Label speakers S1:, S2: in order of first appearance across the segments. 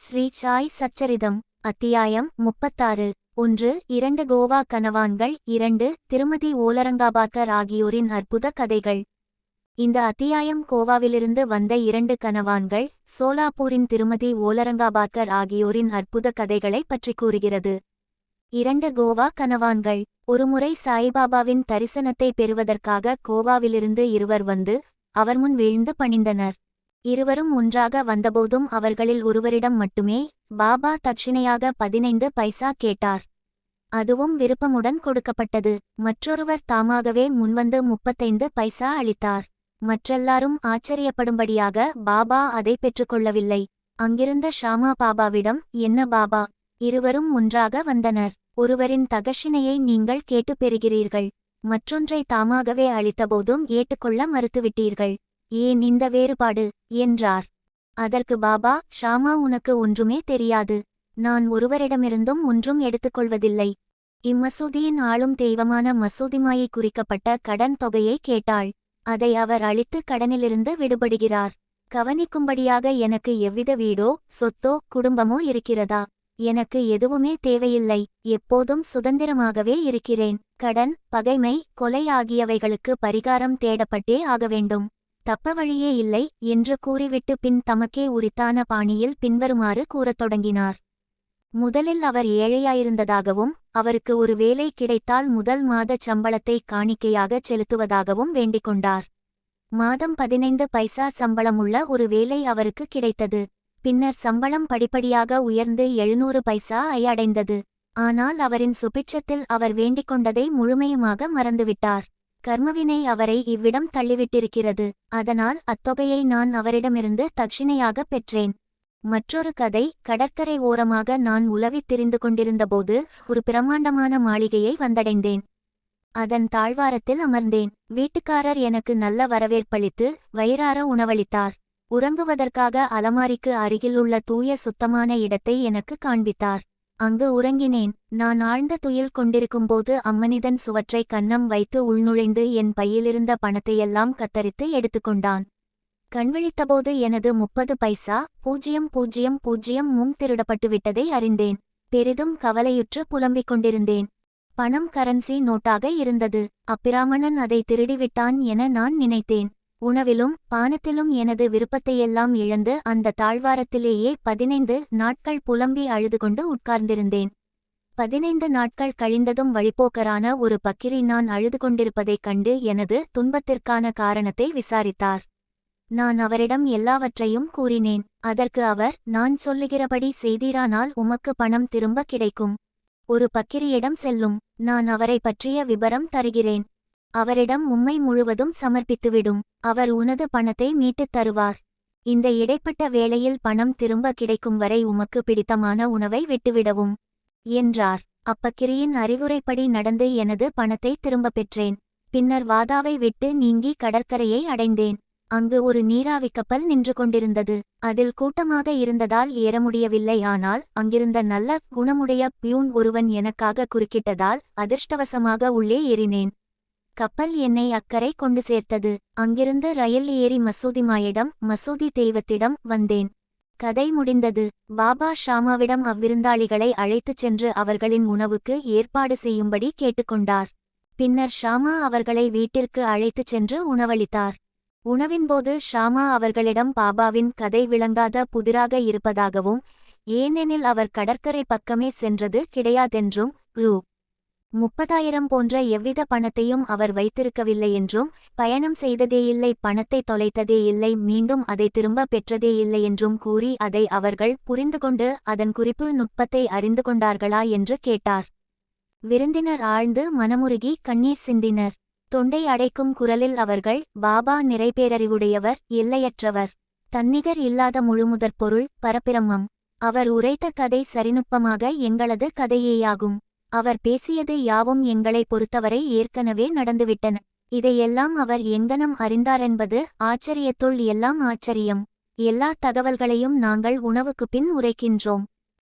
S1: ஸ்ரீ சாய் சச்சரிதம் அத்தியாயம் 36 1-2 கோவா கனவான்கள் 2 திருமதி ஓலரங்காபாக்கர் ஆகியோரின் அற்புத கதைகள். இந்த அத்தியாயம் கோவாவிலிருந்து வந்த 2 கனவான்கள் சோலாப்பூரின் திருமதி ஓலரங்காபாக்கர் ஆகியோரின் அற்புத கதைகளை பற்றி கூறுகிறது. 2 கோவா கனவான்கள். ஒருமுறை சாய்பாபாவின் தரிசனத்தை பெறுவதற்காக கோவாவிலிருந்து இருவர் வந்து அவர் முன் வீழ்ந்து பணிந்தனர். இருவரும் ஒன்றாக வந்தபோதும் அவர்களில் ஒருவரிடம் மட்டுமே பாபா தட்சிணையாக 15 பைசா கேட்டார். அதுவும் விருப்பமுடன் கொடுக்கப்பட்டது. மற்றொருவர் தாமாகவே முன்வந்து 35 பைசா அளித்தார். மற்றெல்லாரும் ஆச்சரியப்படும்படியாக பாபா அதை பெற்றுக்கொள்ளவில்லை. அங்கிருந்த ஷாமா பாபாவிடம், என்ன பாபா, இருவரும் ஒன்றாக வந்தனர். ஒருவரின் தகஷிணையை நீங்கள் கேட்டு பெறுகிறீர்கள். மற்றொன்றை தாமாகவே அளித்தபோதும் ஏற்றுக்கொள்ள மறுத்துவிட்டீர்கள். ஏன் இந்த வேறுபாடு என்றார். அதற்கு பாபா, ஷாமா, உனக்கு ஒன்றுமே தெரியாது. நான் ஒருவரிடமிருந்தும் ஒன்றும் எடுத்துக்கொள்வதில்லை. இம்மசூதியின் ஆளும் தெய்வமான மசூதிமாயை குறிக்கப்பட்ட கடன் தொகையை கேட்டாள். அதை அவர் அளித்து கடனிலிருந்து விடுபடுகிறார். கவனிக்கும்படியாக எனக்கு எவ்வித வீடோ சொத்தோ குடும்பமோ இருக்கிறதா? எனக்கு எதுவுமே தேவையில்லை. எப்போதும் சுதந்திரமாகவே இருக்கிறேன். கடன், பகைமை, கொலை ஆகியவைகளுக்கு பரிகாரம் தேடப்பட்டே ஆக வேண்டும். தப்ப வழியே இல்லை என்று கூறிவிட்டு பின் தமக்கே உரித்தான பாணியில் பின்வருமாறு கூறத் தொடங்கினார். முதலில் அவர் ஏழையாயிருந்ததாகவும் அவருக்கு ஒரு வேலை கிடைத்தால் முதல் மாதச் சம்பளத்தை காணிக்கையாகச் செலுத்துவதாகவும் வேண்டிக்கொண்டார். மாதம் 15 பைசா சம்பளமுள்ள ஒரு வேலை அவருக்கு கிடைத்தது. பின்னர் சம்பளம் படிப்படியாக உயர்ந்து 700 பைசா அடைந்தது. ஆனால் அவரின் சுபிட்சத்தில் அவர் வேண்டிக்கொண்டதை முழுமையுமாக மறந்துவிட்டார். கர்மவினை அவரை இவ்விடம் தள்ளிவிட்டிருக்கிறது. அதனால் அத்தொகையை நான் அவரிடமிருந்து தட்சிணையாக பெற்றேன். மற்றொரு கதை. கடற்கரை ஓரமாக நான் உலவித் திரிந்து கொண்டிருந்தபோது ஒரு பிரமாண்டமான மாளிகையை வந்தடைந்தேன். அதன் தாழ்வாரத்தில் அமர்ந்தேன். வீட்டுக்காரர் எனக்கு நல்ல வரவேற்பளித்து வயிறார உணவளித்தார். உறங்குவதற்காக அலமாரிக்கு அருகிலுள்ள தூய சுத்தமான இடத்தை எனக்கு காண்பித்தார். அங்கு உறங்கினேன். நான் ஆழ்ந்த துயில் கொண்டிருக்கும்போது அம்மனிதன் சுவற்றை கன்னம் வைத்து உள்நுழைந்து என் பையிலிருந்த பணத்தையெல்லாம் கத்தரித்து எடுத்துக்கொண்டான். கண்விழித்தபோது எனது 30 பைசா 000 திருடப்பட்டுவிட்டதை அறிந்தேன். பெரிதும் கவலையுற்று புலம்பிக் கொண்டிருந்தேன். பணம் கரன்சி நோட்டாக இருந்தது. அப்பிராமணன் அதை திருடிவிட்டான் என நான் நினைத்தேன். உணவிலும் பானத்திலும் எனது விருப்பத்தையெல்லாம் இழந்து அந்த தாழ்வாரத்திலேயே 15 நாட்கள் புலம்பி அழுதுகொண்டு உட்கார்ந்திருந்தேன். 15 நாட்கள் கழிந்ததும் வழிப்போக்கரான ஒரு பக்கிரி நான் அழுது கொண்டிருப்பதைக் கண்டு எனது துன்பத்திற்கான காரணத்தை விசாரித்தார். நான் அவரிடம் எல்லாவற்றையும் கூறினேன். அதற்கு அவர், நான் சொல்லுகிறபடி செய்தீரானால் உமக்கு பணம் திரும்ப கிடைக்கும். ஒரு பக்கிரியிடம் செல்லும். நான் அவரை பற்றிய விபரம் தருகிறேன். அவரிடம் உம்மை முழுவதும் சமர்ப்பித்துவிடும். அவர் உனது பணத்தை மீட்டுத் தருவார். இந்த இடைப்பட்ட வேளையில் பணம் திரும்ப கிடைக்கும் வரை உமக்கு பிடித்தமான உணவை விட்டுவிடவும் என்றார். அப்பக்கிரியின் அறிவுரைப்படி நடந்து எனது பணத்தை திரும்பப் பெற்றேன். பின்னர் வாதாவை விட்டு நீங்கி கடற்கரையை அடைந்தேன். அங்கு ஒரு நீராவிக் கப்பல் நின்று கொண்டிருந்தது. அதில் கூட்டமாக இருந்ததால் ஏற முடியவில்லை. ஆனால் அங்கிருந்த நல்ல குணமுடைய பியூன் ஒருவன் எனக்காக குறுக்கிட்டதால் அதிர்ஷ்டவசமாக உள்ளே ஏறினேன். கப்பல் என்னை அக்கறை கொண்டு சேர்த்தது. அங்கிருந்து ரயில் ஏறி மசூதிமாயிடம், மசூதி தெய்வத்திடம் வந்தேன். கதை முடிந்தது. பாபா ஷாமாவிடம் அவ்விருந்தாளிகளை அழைத்துச் சென்று அவர்களின் உணவுக்கு ஏற்பாடு செய்யும்படி கேட்டுக்கொண்டார். பின்னர் ஷாமா அவர்களை வீட்டிற்கு அழைத்துச் சென்று உணவளித்தார். உணவின்போது ஷாமா அவர்களிடம் பாபாவின் கதை விளங்காத புதிராக இருப்பதாகவும், ஏனெனில் அவர் கடற்கரை பக்கமே சென்றது கிடையாதென்றும், ரூ. 30,000 போன்ற எவ்வித பணத்தையும் அவர் வைத்திருக்கவில்லை என்றும், பயணம் செய்ததேயில்லை, பணத்தை தொலைத்ததே இல்லை, மீண்டும் அதை திரும்ப பெற்றதேயில்லை என்றும் கூறி அதை அவர்கள் புரிந்துகொண்டு அதன் குறிப்பு நுட்பத்தை அறிந்து கொண்டார்களா என்று கேட்டார். விருந்தினர் ஆழ்ந்து மனமுருகி கண்ணீர் சிந்தினர். தொண்டை அடைக்கும் குரலில் அவர்கள், பாபா நிறைபேரறிவுடையவர், எல்லையற்றவர், தன்னிகர் இல்லாத முழுமுதற் பொருள், பரபிரம்மம். அவர் உரைத்த கதை சரிநுட்பமாக எங்களது கதையேயாகும். அவர் பேசியது யாவும் எங்களை பொறுத்தவரை ஏற்கனவே நடந்துவிட்டன. இதையெல்லாம் அவர் எங்கனம் அறிந்தாரென்பது ஆச்சரியத்துள் எல்லாம் ஆச்சரியம். எல்லா தகவல்களையும் நாங்கள் உணவுக்குப் பின் உரைக்கின்றோம்.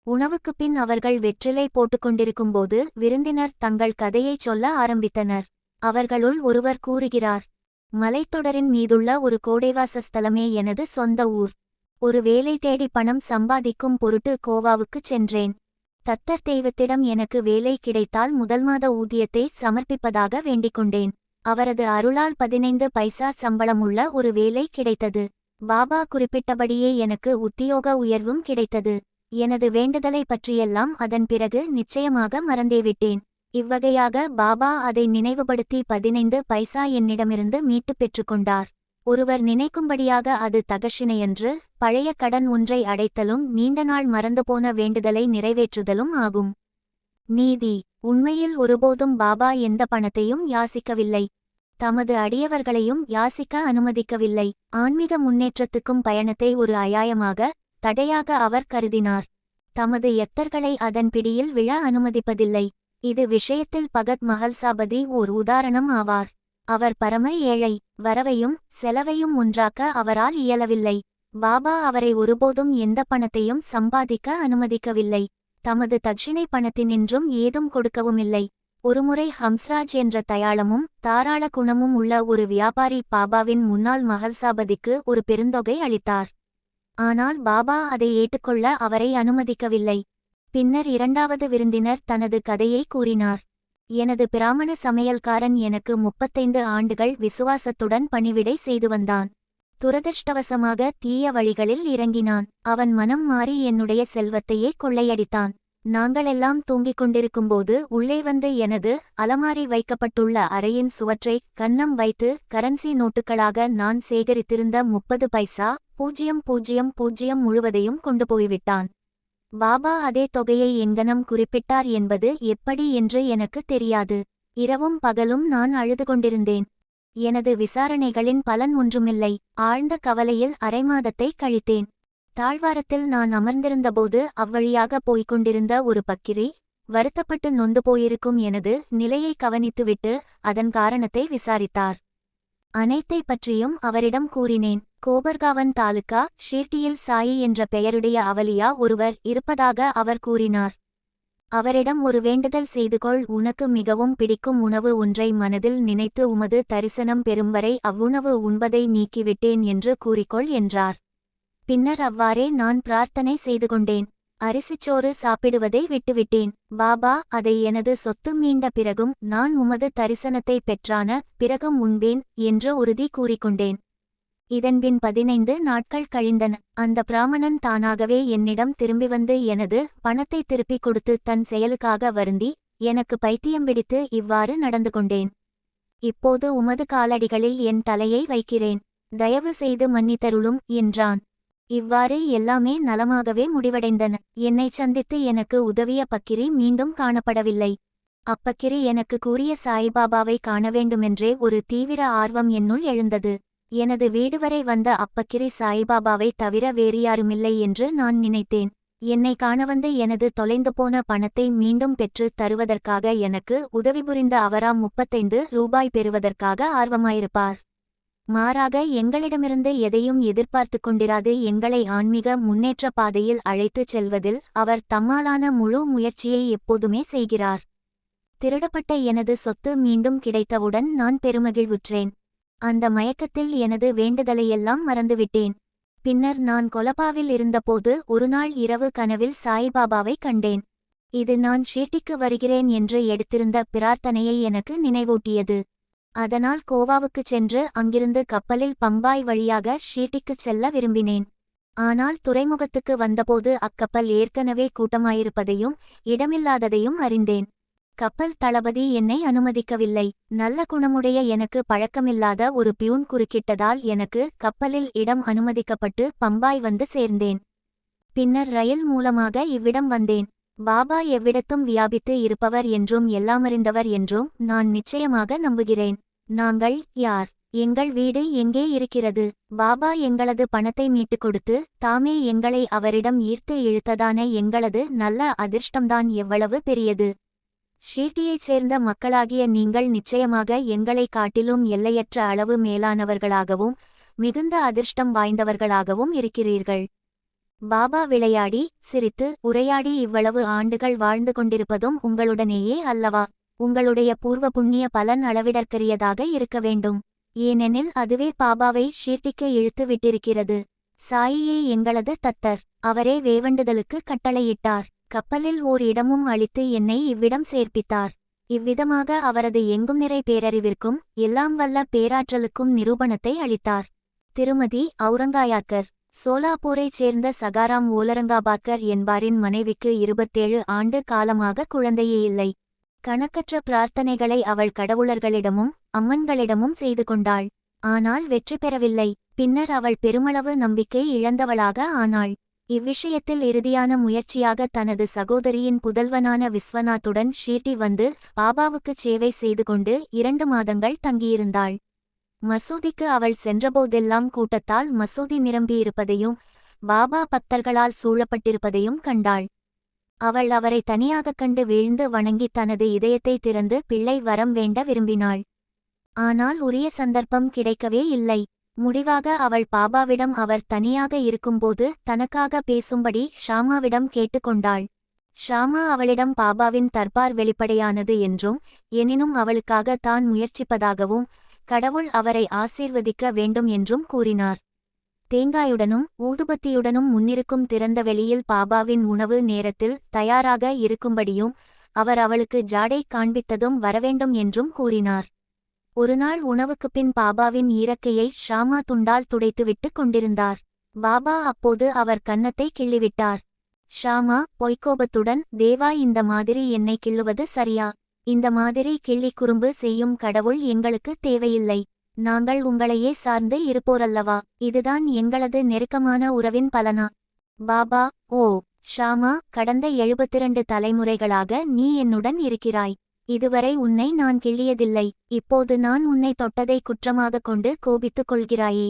S1: உணவுக்குப் பின் அவர்கள் வெற்றிலை போட்டுக்கொண்டிருக்கும்போது விருந்தினர் தங்கள் கதையைச் சொல்ல ஆரம்பித்தனர். அவர்களுள் ஒருவர் கூறுகிறார், மலைத்தொடரின் மீதுள்ள ஒரு கோடைவாச ஸ்தலமே எனது சொந்த ஊர். ஒரு வேலை தேடி பணம் சம்பாதிக்கும் பொருட்டு கோவாவுக்குச் சென்றேன். தத்தர் தெய்வத்திடம் எனக்கு வேலை கிடைத்தால் முதல் மாத ஊதியத்தை சமர்ப்பிப்பதாக வேண்டிக்கொண்டேன். அவரது அருளால் 15 பைசா சம்பளமுள்ள ஒரு வேலை கிடைத்தது. பாபா குறிப்பிட்டபடியே எனக்கு உத்தியோக உயர்வும் கிடைத்தது. எனது வேண்டுதலை பற்றியெல்லாம் அதன் பிறகு நிச்சயமாக மறந்தேவிட்டேன். இவ்வகையாக பாபா அதை நினைவுபடுத்தி 15 பைசா என்னிடமிருந்து மீட்டுப் பெற்றுக்கொண்டார். ஒருவர் நினைக்கும்படியாக அது தகஷிணையன்று, பழைய கடன் ஒன்றை அடைத்தலும் நீண்டநாள் மறந்துபோன வேண்டுதலை நிறைவேற்றுதலும் ஆகும். நீதி: உண்மையில் ஒருபோதும் பாபா எந்த பணத்தையும் யாசிக்கவில்லை. தமது அடியவர்களையும் யாசிக்க அனுமதிக்கவில்லை. ஆன்மீக முன்னேற்றத்துக்கும் பயணத்தை ஒரு அயாயமாக, தடையாக அவர் கருதினார். தமது யக்தர்களை அதன் பிடியில் விழ அனுமதிப்பதில்லை. இது விஷயத்தில் பகத் மஹல்சாபதி ஓர் உதாரணம் ஆவார். அவர் பரம ஏழை. வரவையும் செலவையும் ஒன்றாக்க அவரால் இயலவில்லை. பாபா அவரை ஒருபோதும் எந்த பணத்தையும் சம்பாதிக்க அனுமதிக்கவில்லை. தமது தட்சிணை பணத்தினின்றும் ஏதும் கொடுக்கவுமில்லை. ஒருமுறை ஹம்ஸ்ராஜ் என்ற தயாளமும் தாராள குணமும் உள்ள ஒரு வியாபாரி பாபாவின் முன்னாள் மஹல்சாபதிக்கு ஒரு பெருந்தொகை அளித்தார். ஆனால் பாபா அதை ஏற்றுக்கொள்ள அவரை அனுமதிக்கவில்லை. பின்னர் இரண்டாவது விருந்தினர் தனது கதையை கூறினார். எனது பிராமண சமையல்காரன் எனக்கு 35 ஆண்டுகள் விசுவாசத்துடன் பணிவிடை செய்து வந்தான். துரதிர்ஷ்டவசமாக தீய வழிகளில் இறங்கினான். அவன் மனம் மாறி என்னுடைய செல்வத்தையே கொள்ளையடித்தான். நாங்களெல்லாம் தூங்கிக் கொண்டிருக்கும்போது உள்ளே வந்து எனது அலமாரி வைக்கப்பட்டுள்ள அறையின் சுவற்றை கன்னம் வைத்து கரன்சி நோட்டுகளாக நான் சேகரித்திருந்த 30 பைசா 000 முழுவதையும் கொண்டு போய்விட்டான். பாபா அதே தொகையை எங்கனம் குறிப்பிட்டார் என்பது எப்படி என்று எனக்கு தெரியாது. இரவும் பகலும் நான் அழுது கொண்டிருந்தேன். எனது விசாரணைகளின் பலன் ஒன்றுமில்லை. ஆழ்ந்த கவலையில் அரைமாதத்தை கழித்தேன். தாழ்வாரத்தில் நான் அமர்ந்திருந்தபோது அவ்வழியாக போய்கொண்டிருந்த ஒரு பக்கிரி, வருத்தப்பட்டு நொந்து போயிருக்கும் எனது நிலையை கவனித்துவிட்டு அதன் காரணத்தை விசாரித்தார். அனைத்தை பற்றியும் அவரிடம் கூறினேன். கோபர்காவன் தாலுகா ஷீர்டியில் சாயி என்ற பெயருடைய அவலியா ஒருவர் இருப்பதாக அவர் கூறினார். அவரிடம் ஒரு வேண்டுதல் செய்துகொள், உனக்கு மிகவும் பிடிக்கும் உணவு ஒன்றை மனதில் நினைத்து உமது தரிசனம் பெறும் வரை அவ்வுணவு உண்பதை நீக்கிவிட்டேன் என்று கூறிக்கொள் என்றார். பின்னர் அவ்வாறே நான் பிரார்த்தனை செய்து கொண்டேன். அரிசிச்சோறு சாப்பிடுவதை விட்டுவிட்டேன். பாபா, அதை எனது சொத்து மீண்ட பிறகும் நான் உமது தரிசனத்தை பெற்றான பிறகும் உண்பேன் என்று உறுதி கூறிக்கொண்டேன். இதன்பின் 15 நாட்கள் கழிந்தன. அந்த பிராமணன் தானாகவே என்னிடம் திரும்பி வந்து எனது பணத்தை திருப்பிக் கொடுத்து தன் செயலுக்காக வருந்தி, எனக்கு பைத்தியம் பிடித்து இவ்வாறு நடந்து கொண்டேன். இப்போது உமது காலடிகளில் என் தலையை வைக்கிறேன். தயவு செய்து மன்னித்தருளும் என்றான். இவ்வாறு எல்லாமே நலமாகவே முடிவடைந்தன. என்னைச் சந்தித்து எனக்கு உதவிய பக்கிரி மீண்டும் காணப்படவில்லை. அப்பக்கிரி எனக்கு கூறிய சாய்பாபாவை காண வேண்டுமென்றே ஒரு தீவிர ஆர்வம் என்னுள் எழுந்தது. எனது வீடு வரை வந்த அப்பக்கிரி சாய்பாபாவை தவிர வேறு யாருமில்லை என்று நான் நினைத்தேன். என்னை காணவந்து எனது தொலைந்து போன பணத்தை மீண்டும் பெற்று தருவதற்காக எனக்கு உதவி புரிந்த அவராம் 35 ரூபாய் பெறுவதற்காக ஆர்வமாயிருப்பார். மாறாக எங்களிடமிருந்து எதையும் எதிர்பார்த்து கொண்டிராது எங்களை ஆன்மீக முன்னேற்ற பாதையில் அழைத்துச் செல்வதில் அவர் தம்மாலான முழு முயற்சியை எப்போதுமே செய்கிறார். திருடப்பட்ட எனது சொத்து மீண்டும் கிடைத்தவுடன் நான் பெருமகிழ்வுற்றேன். அந்த மயக்கத்தில் எனது வேண்டுதலையெல்லாம் மறந்துவிட்டேன். பின்னர் நான் கொலபாவில் இருந்தபோது ஒருநாள் இரவு கனவில் சாய்பாபாவை கண்டேன். இது நான் ஷீர்டிக்கு வருகிறேன் என்று எடுத்திருந்த பிரார்த்தனையை எனக்கு நினைவூட்டியது. அதனால் கோவாவுக்குச் சென்று அங்கிருந்து கப்பலில் பம்பாய் வழியாக ஷீர்டிக்குச் செல்ல விரும்பினேன். ஆனால் துறைமுகத்துக்கு வந்தபோது அக்கப்பல் ஏற்கனவே கூட்டமாயிருப்பதையும் இடமில்லாததையும் அறிந்தேன். கப்பல் தளபதி என்னை அனுமதிக்கவில்லை. நல்ல குணமுடைய எனக்கு பழக்கமில்லாத ஒரு பியூன் குறுக்கிட்டதால் எனக்கு கப்பலில் இடம் அனுமதிக்கப்பட்டு பம்பாய் வந்து சேர்ந்தேன். பின்னர் ரயில் மூலமாக இவ்விடம் வந்தேன். பாபா எவ்விடத்தும் வியாபித்து இருப்பவர் என்றும் எல்லாமறிந்தவர் என்றும் நான் நிச்சயமாக நம்புகிறேன். நாங்கள் யார்? எங்கள் வீடு எங்கே இருக்கிறது? பாபா எங்களது பணத்தை மீட்டுக் கொடுத்து தாமே எங்களை அவரிடம் ஈர்த்து இழுத்ததான எங்களது நல்ல அதிர்ஷ்டம்தான் எவ்வளவு பெரியது! ஷீர்டியைச் சேர்ந்த மக்களாகிய நீங்கள் நிச்சயமாக எங்களை காட்டிலும் எல்லையற்ற அளவு மேலானவர்களாகவும் மிகுந்த அதிர்ஷ்டம் வாய்ந்தவர்களாகவும் இருக்கிறீர்கள். பாபா விளையாடி சிரித்து உரையாடி இவ்வளவு ஆண்டுகள் வாழ்ந்து கொண்டிருப்பதும் உங்களுடனேயே அல்லவா? உங்களுடைய பூர்வ புண்ணிய பலன் அளவிடற்கரியதாக இருக்க வேண்டும். ஏனெனில் அதுவே பாபாவை ஷீர்டிக்கு இழுத்து விட்டிருக்கிறது. சாயியே எங்களது தத்தர். அவரே வேவண்டுதலுக்கு கட்டளையிட்டார். கப்பலில் ஓர் இடமும் அளித்து என்னை இவ்விடம் சேர்ப்பித்தார். இவ்விதமாக அவரது எங்கும் நிறை பேரறிவிற்கும் எல்லாம் வல்ல பேராற்றலுக்கும் நிரூபணத்தை அளித்தார். திருமதி அவுரங்காயாக்கர். சோலாப்பூரைச் சேர்ந்த சகாராம் ஓலரங்காபாத்கர் என்பாரின் மனைவிக்கு 27 ஆண்டு காலமாக குழந்தையே இல்லை. கணக்கற்ற பிரார்த்தனைகளை அவள் கடவுளர்களிடமும் அம்மன்களிடமும் செய்து கொண்டாள். ஆனால் வெற்றி பெறவில்லை. பின்னர் அவள் பெருமளவு நம்பிக்கை இழந்தவளாக ஆனாள். இவ்விஷயத்தில் இறுதியான முயற்சியாக தனது சகோதரியின் புதல்வனான விஸ்வநாத்துடன் ஷீர்டி வந்து பாபாவுக்குச் சேவை செய்து கொண்டு 2 மாதங்கள் தங்கியிருந்தாள். மசூதிக்கு அவள் சென்றபோதெல்லாம் கூட்டத்தால் மசூதி நிரம்பியிருப்பதையும் பாபா பக்தர்களால் சூழப்பட்டிருப்பதையும் கண்டாள். அவள் அவரை தனியாகக் கண்டு வீழ்ந்து வணங்கி தனது இதயத்தை திறந்து பிள்ளை வரம் வேண்ட விரும்பினாள். ஆனால் உரிய சந்தர்ப்பம் கிடைக்கவே இல்லை. முடிவாக அவள் பாபாவிடம் அவர் தனியாக இருக்கும்போது தனக்காக பேசும்படி ஷாமாவிடம் கேட்டுக்கொண்டாள். ஷாமா அவளிடம் பாபாவின் தர்பார் வெளிப்படையானது என்றும் எனினும் அவளுக்காக தான் முயற்சிப்பதாகவும் கடவுள் அவரை ஆசீர்வதிக்க வேண்டும் என்றும் கூறினார். தேங்காயுடனும் ஊதுபத்தியுடனும் முன்னிருக்கும் திறந்த வெளியில் பாபாவின் உணவு நேரத்தில் தயாராக இருக்கும்படியும் அவர் அவளுக்கு ஜாடை காண்பித்ததும் வரவேண்டும் என்றும் கூறினார். ஒருநாள் உணவுக்குப் பின் பாபாவின் ஈரக்கையை ஷாமா துண்டால் துடைத்துவிட்டு கொண்டிருந்தார். பாபா அப்போது அவர் கன்னத்தை கிள்ளிவிட்டார். ஷாமா பொய்க்கோபத்துடன், தேவா, இந்த மாதிரி என்னை கிள்ளுவது சரியா? இந்த மாதிரி கிள்ளி குறும்பு செய்யும் கடவுள் எங்களுக்கு தேவையில்லை. நாங்கள் உங்களையே சார்ந்து இருப்போரல்லவா? இதுதான் எங்களது நெருக்கமான உறவின் பலனா? பாபா: ஓ ஷாமா, கடந்த 72 தலைமுறைகளாக நீ என்னுடன் இருக்கிறாய். இதுவரை உன்னை நான் கிள்ளியதில்லை. இப்போது நான் உன்னை தொட்டதை குற்றமாகக் கொண்டு கோபித்துக் கொள்கிறாயே.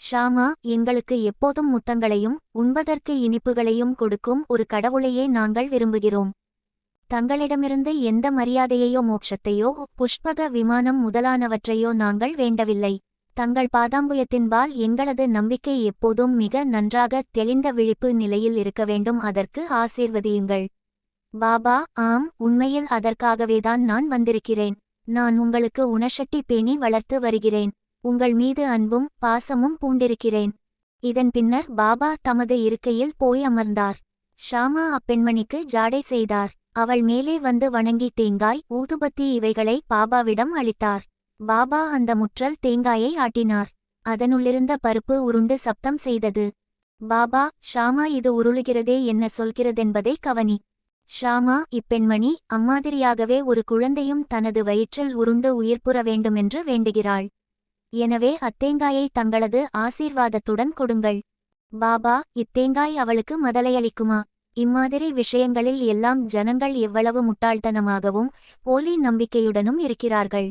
S1: ஷாமா, எங்களுக்கு எப்போதும் முத்தங்களையும் உண்பதற்கு இனிப்புகளையும் கொடுக்கும் ஒரு கடவுளையே நாங்கள் விரும்புகிறோம். தங்களிடமிருந்து எந்த மரியாதையையோ மோட்சத்தையோ புஷ்பக விமானம் முதலானவற்றையோ நாங்கள் வேண்டவில்லை. தங்கள் பாதாம்புயத்தின்பால் எங்களது நம்பிக்கை எப்போதும் மிக நன்றாக தெளிந்த விழிப்பு நிலையில் இருக்க வேண்டும். அதற்கு ஆசீர்வதியுங்கள். பாபா: ஆம், உண்மையில் அதற்காகவேதான் நான் வந்திருக்கிறேன். நான் உங்களுக்கு உணஷட்டி பேணி வளர்த்து வருகிறேன். உங்கள் மீது அன்பும் பாசமும் பூண்டிருக்கிறேன். இதன் பின்னர் பாபா தமது இருக்கையில் போய் அமர்ந்தார். ஷாமா அப்பெண்மணிக்கு ஜாடை செய்தார். அவள் மேலே வந்து வணங்கி தேங்காய், ஊதுபத்தி இவைகளை பாபாவிடம் அளித்தார். பாபா அந்த முற்றல் தேங்காயை ஆட்டினார். அதனுள்ளிருந்த பருப்பு உருண்டு சப்தம் செய்தது. பாபா: ஷாமா, இது உருளுகிறதே, என்ன சொல்கிறதென்பதை கவனி. ஷாமா: இப்பெண்மணி அம்மாதிரியாகவே ஒரு குழந்தையும் தனது வயிற்றில் உருண்டு உயிர்ப்புற வேண்டுமென்று வேண்டுகிறாள். எனவே அத்தேங்காயை தங்களது ஆசீர்வாதத்துடன் கொடுங்கள். பாபா: இத்தேங்காய் அவளுக்கு மதலையளிக்குமா? இம்மாதிரி விஷயங்களில் எல்லாம் ஜனங்கள் எவ்வளவு முட்டாள்தனமாகவும் போலி நம்பிக்கையுடனும் இருக்கிறார்கள்.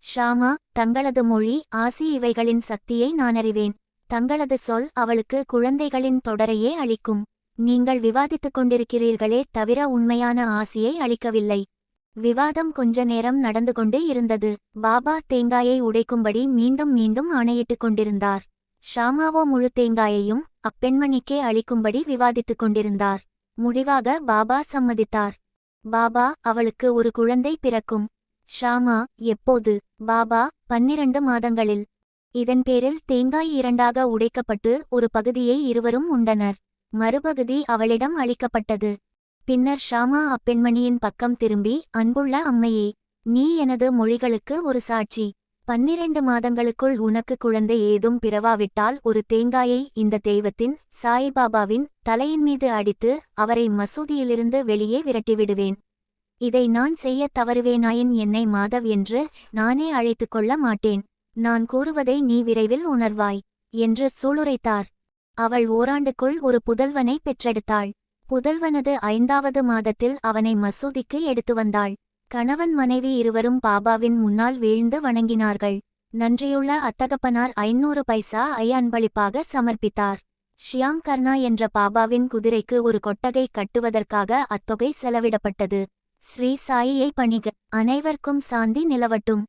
S1: ஷாமா: தங்களது மொழி, ஆசி இவைகளின் சக்தியை நானறிவேன். தங்களது சொல் அவளுக்கு குழந்தைகளின் தொடரையே அளிக்கும். நீங்கள் விவாதித்துக் கொண்டிருக்கிறீர்களே தவிர உண்மையான ஆசியை அளிக்கவில்லை. விவாதம் கொஞ்ச நேரம் நடந்து கொண்டு இருந்தது. பாபா தேங்காயை உடைக்கும்படி மீண்டும் மீண்டும் ஆணையிட்டுக் கொண்டிருந்தார். ஷாமாவோ முழு தேங்காயையும் அப்பெண்மணிக்கே அளிக்கும்படி விவாதித்துக் கொண்டிருந்தார். முடிவாக பாபா சம்மதித்தார். பாபா: அவளுக்கு ஒரு குழந்தை பிறக்கும். ஷாமா: எப்போது? பாபா: 12 மாதங்களில். இதன் பேரில் தேங்காய் 2ஆக உடைக்கப்பட்டு ஒரு பகுதியை இருவரும் உண்டனர். மறுபகுதி அவளிடம் அளிக்கப்பட்டது. பின்னர் ஷாமா அப்பெண்மணியின் பக்கம் திரும்பி, அன்புள்ள அம்மையே, நீ எனது மொழிகளுக்கு ஒரு சாட்சி. 12 மாதங்களுக்குள் உனக்கு குழந்தை ஏதும் பிறவாவிட்டால் ஒரு தேங்காயை இந்த தெய்வத்தின், சாயிபாபாவின் தலையின் மீது அடித்து அவரை மசூதியிலிருந்து வெளியே விரட்டிவிடுவேன். இதை நான் செய்ய தவறுவேனாயின் என்னை மாதவ் என்று நானே அழைத்துக் கொள்ள மாட்டேன். நான் கூறுவதை நீ விரைவில் உணர்வாய் என்று சூளுரைத்தார். அவள் ஓராண்டுக்குள் ஒரு புதல்வனை பெற்றெடுத்தாள். புதல்வனது 5வது மாதத்தில் அவனை மசூதிக்கு எடுத்து வந்தாள். கணவன் மனைவி இருவரும் பாபாவின் முன்னால் வீழ்ந்து வணங்கினார்கள். நன்றியுள்ள அத்தகப்பனார் 500 பைசா அன்பளிப்பாக சமர்ப்பித்தார். ஷியாம் கர்ணா என்ற பாபாவின் குதிரைக்கு ஒரு கொட்டகை கட்டுவதற்காக அத்தொகை செலவிடப்பட்டது. ஸ்ரீ சாயியை பணிக. அனைவருக்கும் சாந்தி நிலவட்டும்.